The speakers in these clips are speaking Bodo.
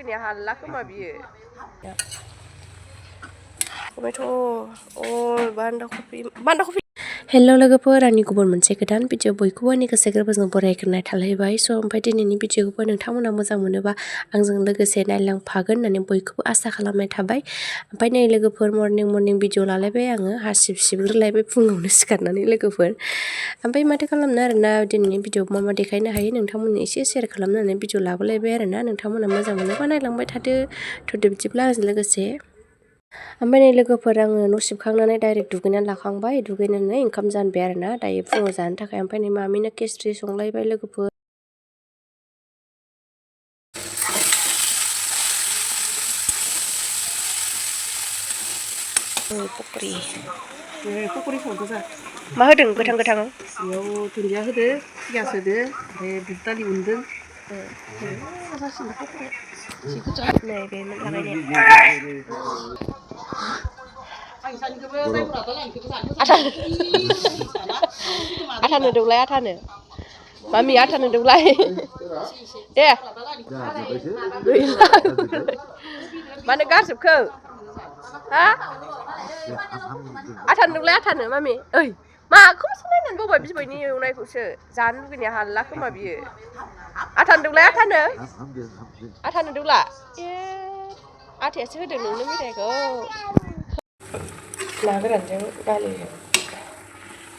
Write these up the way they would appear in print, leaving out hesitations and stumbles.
लुगैनाया हाला खोमा बियो टमेट' बान्दा कफि हेल' लोगोफोर आंनि गुबुन मोनसे गोदान भिडिअ बयखौबो आंनि गोसो गोरबोजों बरायग्रोनाय थालायबाय स' ओमफ्राय दिनैनि भिडिअखौबो नोंथांमोना मोजां मोनोबा आंजों लोगोसे नायलांफागोन होननानै बयखौबो आसा खालामनाय थाबाय ओमफ्राय नै लोगोफोर मर्निं भिडिअ लालायबाय आङो हासिब सिबग्रोलायबाय फुङावनो सिखारनानै लोगोफोर ओमफ्राय माथो खालामनो आरोना दिनैनि भिडिअ मा देखायनो हायो नोंथांमोननो एसे शेयार खालामनानै भिडिअ लाबोलायबाय आरोना नोंथांमोना मोजां मोनोबा नायलांबाय थ'दो बिदिब्ला आंजों लोगोसे ओमफ्राय नै लोगोफोर आङो न' सिबखांनानै डाइरेक्ट दुगैनानै लाखांबाय दुगैनानै ओंखाम जानबाय आरोना दायो फुङाव जानो थाखाय ओमफ्राय नै मामिनो केसरि संलायबाय लोगोफोर पकरि संदो जा मा होदों गोथां बेयाव दुन्दिया होदो पियास होदो ओमफ्राय बुट दालि उनदों नै बे लागायनाया आथा नुदोंलाय आथानो मामि आथा नुदोंलाय दे मानो गारजोबखो हा आथा नुदोंलाय आथानो मामि ओइ माखौसो नायनानै बावबाय बिबैनि एवनायखौसो जानो लुगैनाया हाला खोमा बियो आथा नुदोंलाय आथा नुदोंला ए आथायासो होदों नोंनो मेथाइखौ ना गोरानजों दालिजों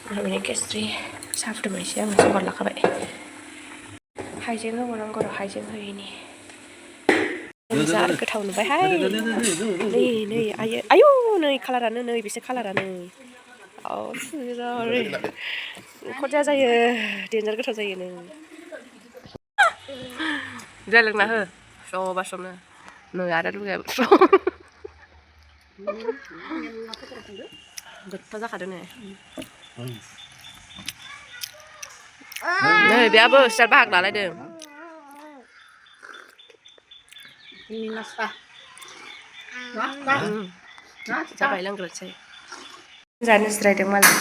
मामिनि केसरि साहा फुदुंबाय एसे आङो जगार लाखाबाय हाइजें होबावनांगौ र' हाइजें होयैनि जा गोथाव नुबायहाय नै आयु नै कालारानो नै बेसो कालारानो खरजाया जायो देन्जार गोथाव जायो नों दै लोंना हो स्र'नो नै आरो लुगायाबो स्र' गोथाव जाखादों नै नै बेयाबो सियार बाहाग लालायदों जाबाय लोंग्रोसै जानो जिरायदों मालाय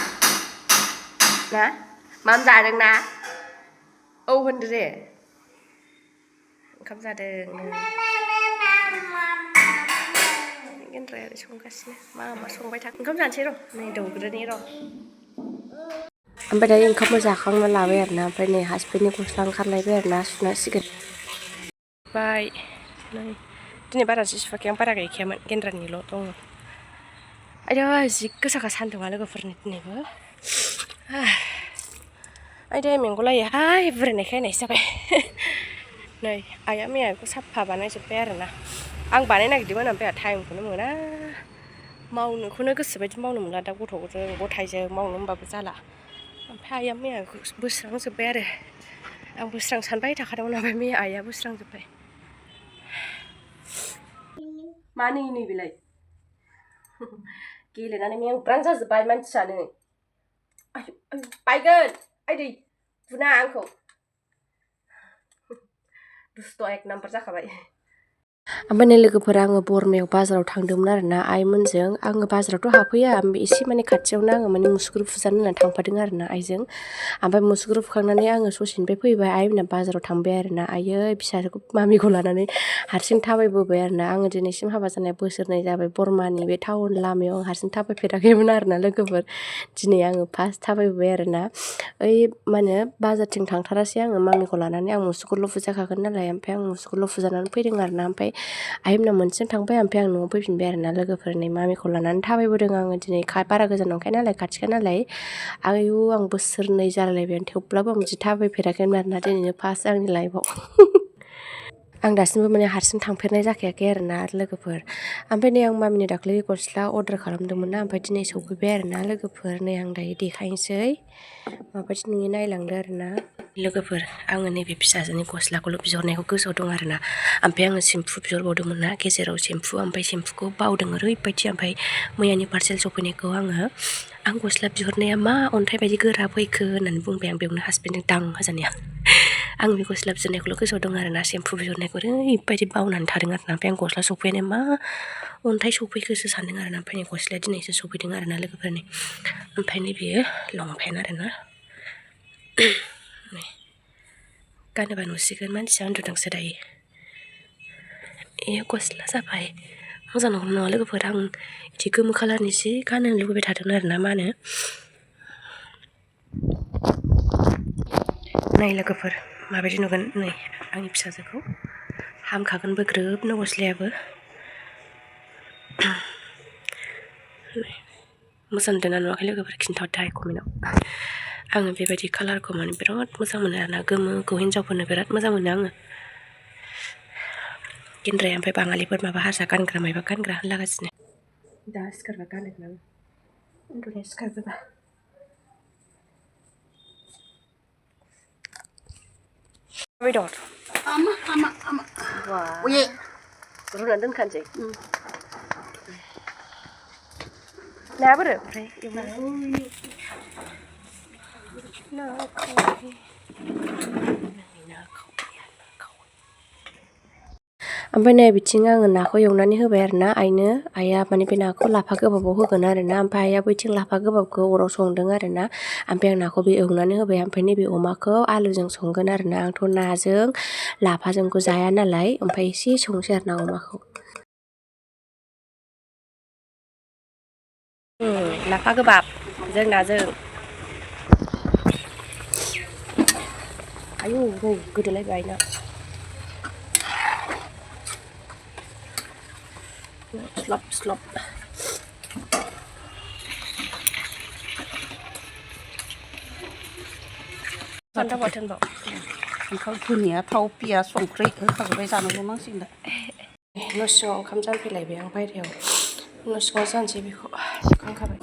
ना माम जादों ना औ होनदो दे ओंखाम जादों गेन्द्राया ओरै संगासिनो मा संबाय था ओंखाम जानोसै र' नै दौग्रोनि र' ओमफ्राय दायो ओंखामबो जाखांना लाबाय आरोना ओमफ्राय नै हासबेन्डनि गस्ला ओंखारलायबाय आरोना सुनांसिगोन बाय नै दिनै बारा जि सुवाखै आं बारा गैखायामोन गेन्द्रानिल' दङ आयदै जि गोसाखा सान्दुङा लोगोफोरनि दिनैबो आयदै मेंग'लायोहाय बुरायनायखाय होननायसो जाबाय नै आइया मैया बेखौ साफा बानायजोब्बाय आरोना आं बानायनो नागिरदोंमोन ओमफ्राय आंहा टाइमखौनो मोना मावनोखौनो गोसोबायदि मावनो मोनला दा गथ'जों गथायजों मावनो होनबाबो जाला ओमफ्राय आइया मैया बेखौ बोस्रांजोब्बाय आरो आं बोस्रां सानबाय थाखादोंमोन ओमफ्राय मैया आइया बोस्रांजोब्बाय मा नै बेलाय गेलेनानै मेंग्रां जाजोब्बाय मानसियानो बायगोन आइदै बुना आंखौ दुस्ट' एक नाम्बार जाखाबाय ओमफ्राय नै लोगोफोरा आङो बरमायाव बाजाराव थांदोंमोन आरोना आइमोनजों आङो बाजारावथ' हाबफैया एसे माने खाथियावनो आङो माने मुसुगुर फुजानो होननानै थांफादों आरोना आइजों ओमफ्राय मुसुगुर फुखांनानै आङो ससेनिफ्राय फैबाय आइमोना बाजाराव थांबाय आरोना आयै फिसाखौ मामिखौ लानानै हारसिं थाबायबोबाय आरोना आङो दिनैसिम हाबा जानाया बोसोरनै जाबाय बरमानि बे टाउन लामायाव आं हारसिं थाबायफेराखैमोन आरोना लोगोफोर दिनै आङो फार्स्ट थाबायबोबाय आरोना ओइ मा होनो बाजारथिं थांथारासै आङो मामिखौ लानानै आं मुसुगुरल' फुजाखागोन नालाय ओमफ्राय आं मुसुगुरल' फुजानानै फैदों आरोना ओमफ्राय आइमोना मोनसेजों थांबाय ओमफ्राय आं न'आव फैफिनबाय आरोना लोगोफोरनि मामिखौ लानानै थाबायबोदों आङो दिनै बारा गोजान नंखाया नालाय खाथिखा नालाय आयु आं बोसोरनै जालायबाय थेवब्लाबो आं बिदि थाबायफेराखैमोन आरोना दिनैनो फार्स्ट आंनि लाइफआव आं दासिमबो माने हारसिं थांफेरनाय जाखायाखै आरोना लोगोफोर ओमफ्राय नै आं मामिनि दाख्लै गस्ला अर्डार खालामदोंमोन ना ओमफ्राय दिनै सफैबाय आरोना लोगोफोर नै आं दायो देखायनोसै माबायदि नुयो नायलांदो आरोना लोगोफोर आङो नैबे फिसाजोनि गस्लाखौल' बिहरनायखौ गोसोआव दं आरोना ओमफ्राय आङो सेम्पु बिहरबावदोंमोन ना गेजेराव सेम्पु ओमफ्राय सेम्पुखौ बावदों ओरैबायदि ओमफ्राय मैयानि पार्सेल सफैनायखौ आं गस्ला बिहरनाया मा अन्थाइ बायदि गोरा फैखो होननानै बुंबाय आं बेयावनो हासबेन्डजों दां होजानाया आं बे गस्ला बिहरनायखौल' गोसोआव दं आरोना सेम्पु बिहरनायखौ ओरैबायदि बावनानै थादों आरोना ओमफ्राय आं गस्ला सफैनाय मा अन्थाइ सफैखोसो सानदों आरोना ओमफ्राय नै गस्लाया दिनैसो सफैदों आरोना लोगोफोरनि ओमफ्राय नै बेयो लंपेन्ट आरोना गानोबा नुसिगोन मानसिया उन्दुदोंसो दायो गस्ला जाबाय मोजां नङा लोगोफोर आं बिदि गोमो खालारनि जि गाननो लुबैबाय थादोंमोन आरोना मा होनो नै लोगोफोर माबायदि नुगोन नै आंनि फिसाजोखौ हामखागोनबो ग्रोबनो गस्लायाबो मोजां नुदोंना नुवाखै लोगोफोर खिन्थाहरदो कमेन्टआव आङो बेबायदि कालारखौ माने बिराद मोजां मोनो आरोना गोमोखौ हिन्जावफोरनो बिराद मोजां मोनो आङो गेन्द्राया ओमफ्राय बाङालिफोर माबा हारसा गानग्रा मायबा गानग्रा होनलागासिनो दा सिखारबा गानगोन आं उन्दुनाया सिखारबोबा माबाय दं रुनानै दोनखानोसै नाया बोरो ओमफ्राय ओमफ्राय नै बिथिं आङो नाखौ एवनानै होबाय आरोना आइया माने बे नाखौ लाफा गोबाबाव होगोन आरोना ओमफ्राय आइया बैथिं लाफा गोबाबखौ अराव संदों आरोना ओमफ्राय आं नाखौ बे एवनानै होबाय ओमफ्राय नैबे अमाखौ आलुजों संगोन आरोना आंथ' नाजों लाफाजोंखौ जाया नालाय ओमफ्राय एसे संसै आरोना अमाखौ लाफा गोबाब जों नाजों आयौ नै गोदोलायबाय ना स्लब स्लब फान्थाव बाथोनबाव फान्थाव धनिया थाव पियास संख्रि होखाजोब्बाय जानोल' नांसिगोन दा न' सिङाव ओंखाम जानफैलायबाय आं बायहेरायाव न' सिङाव जानोसै बेखौ सुखांखाबाय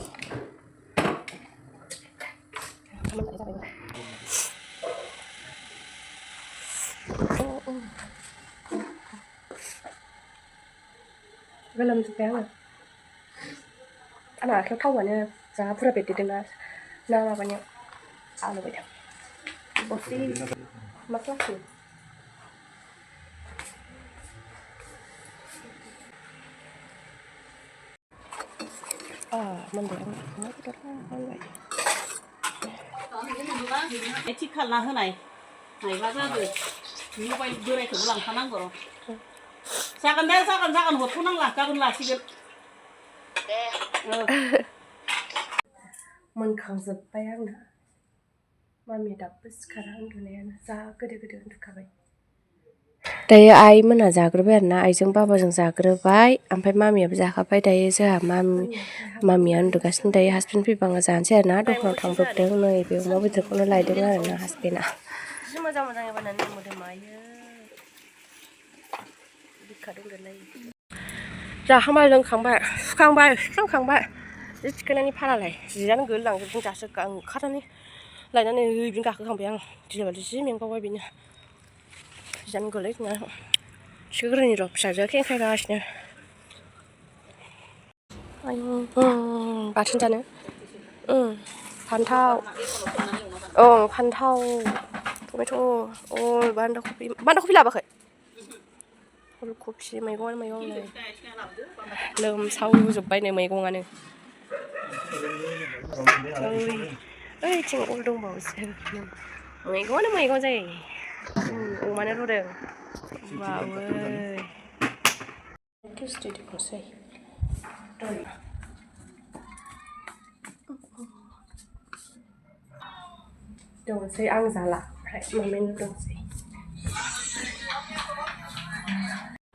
गोलोमजोब्बाय आङो आंना आखायाव थावानो जा बुरजा बेरदेरदोंना ना माबानायाव आलु बायदों बसि मा क्लासनि मोनबाय आं अमा बेदर मोनबाय थिग खालामना होनाय मायबा जादों मबाइल बोरायखौबो लांफानांगौ र' जागोन दे जागोन हरथ'नांला गाबोन लासिगोन मोनखांजोब्बाय आंना मामिया दाबो सिखारा उन्दुनायानो जा गोदो उन्दुखाबाय दायो आइमोना जाग्रोबाय आरोना आइजों बाबाजों जाग्रोबाय ओमफ्राय मामियाबो जाखाबाय दायो जोंहा मामिया उन्दुगासिनो दायो हासबेन्ड फैबा आङो जानोसै आरोना दखानाव थांब्रबदों नै बे अमा बेदरखौनो लायदों आरोना हासबेन्डआ जि मोजां एबारनानै मोदोमायो बिखा दंदेरलायो जाखांबाय लोंखांबाय सुखांबाय सुस्रांखांबाय जि थिखोनायनि फारालाय जियानो गोलैलांजोबदों दासो ओंखारनानै लायनानै बिदिनो गाखोखांबाय आं दिनैबादि जि मेंबावबाय बेनो जियानो गोलैजोबना थिखोग्रोनि र' फिसाजोआ खेंख्रायगासिनो बाथोन जानो फान्थाव फान्थाव टमेट' बान्दा कफि लाबोआखै फुल कफि मैगं नै लोमसावजोब्बायनो मैगङानो ओइथिं अल दंबावोसो मैगङानो मैगं जायो अमानो रुदों बावै थुस्टिदिखौसै दंसै आं जाला ओमफ्राय मामिनो दंसै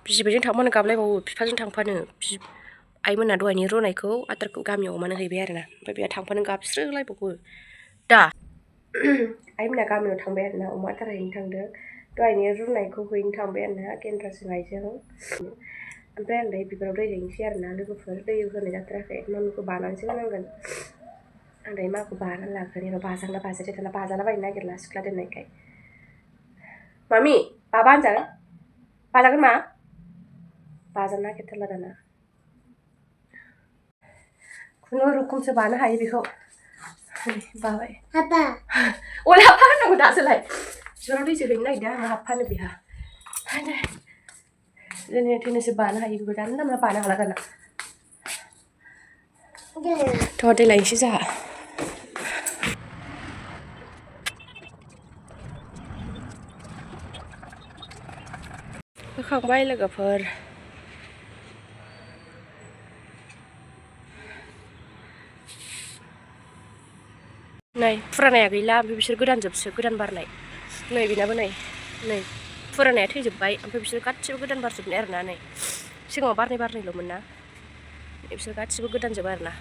बिबैजों थांफानो गाबलायबावो बिफाजों थांफानो आइमोना दहायनि रुनायखौ आदारखौ गामियाव अमानो हैबाय आरोना ओमफ्राय बेहा थांफानो गाबस्रोलायबावो दा आइमोना गामियाव थांबाय आरोना अमा आदार हैनो थांदों दहायनि रुनायखौ हैनो थांबाय आरोना गेन्द्राजों आइजों ओमफ्राय आं दायो बिबाराव दै हैनोसै आरोना लोगोफोर दै होनाय जाथाराखै मामिखौ बानानैसो होनांगोन आं दायो माखौ बानानै लाग्रोनि र' बाजाना बाजादो दाना बाजाला बायनो नागिरला सिख्ला दोननायखाय मामि बाबा होनजागोन बाजागोन मा बाजानो नागिरथारला दाना खुनुरुखुमसो बानो हायो बेखौ बाबाय हाबा अले हाबा होननांगौ दासोलाय बिबाराव दैसो हैनो नागिरदों आङो हाबफानो बेहा जेने थेनेसो बानो हायो बेखौ दानो दामना बानो हाला दाना थ' दै लायनोसै जोंहा होखांबाय लोगोफोर नै फुरानाया गैला ओमफ्राय बिसोर गोदान जोबसो गोदान बारनाय नै बेनाबो नै फुरानाया थैजोब्बाय ओमफ्राय बिसोर गासिबो गोदान बारजोबनाय आरोना नै सिगाङाव बारनैल'मोन ना बिसोर गासिबो गोदान जोब आरोना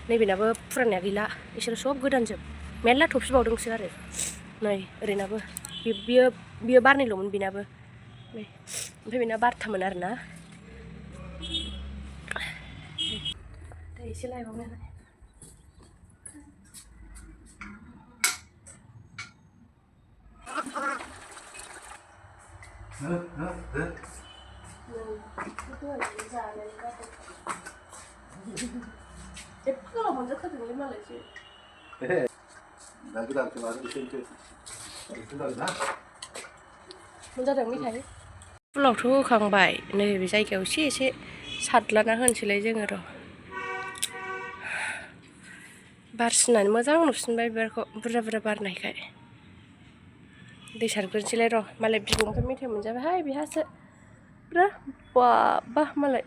नैबेनाबो फुरानाया गैला बिसोर सब गोदान जोब मेरला थफिबावदोंसो आरो नै ओरैनाबो बियो बारनैल'मोन बेनाबो नै ओमफ्राय बेना बारथाममोन आरोना दा एसे लायबावनो एफा 먼저 카드를 말했지. 나 그다음 좀 아주 생각나. 먼저 मिथाइ फुलावथ' होखांबाय नैबे जायगायाव एसे सारलाना होनोसैलाय जोङो र' बारसिननानै मोजां नुफिनबाय बिबारखौ बुरजा बारनायखाय दै सारग्रोनोसैलाय र' मालाय बिबौनिफ्राय मेथाइ मोनजाबायहाय बेहासो बा मालाय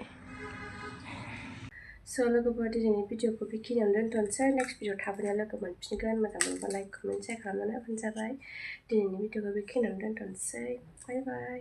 लोगोफोर दिनैनि भिडिअखौ बेखिनियावनो दोनथ'नोसै नेक्स्ट भिडिअ थाबैनो लोगो मोनफिनगोन मोजां मोनबा लाइक कमेन्ट शेयार खालामनानै होबानो जाबाय दिनैनि भिडिअखौ बेखिनियावनो दोनथ'नोसै बाय बाय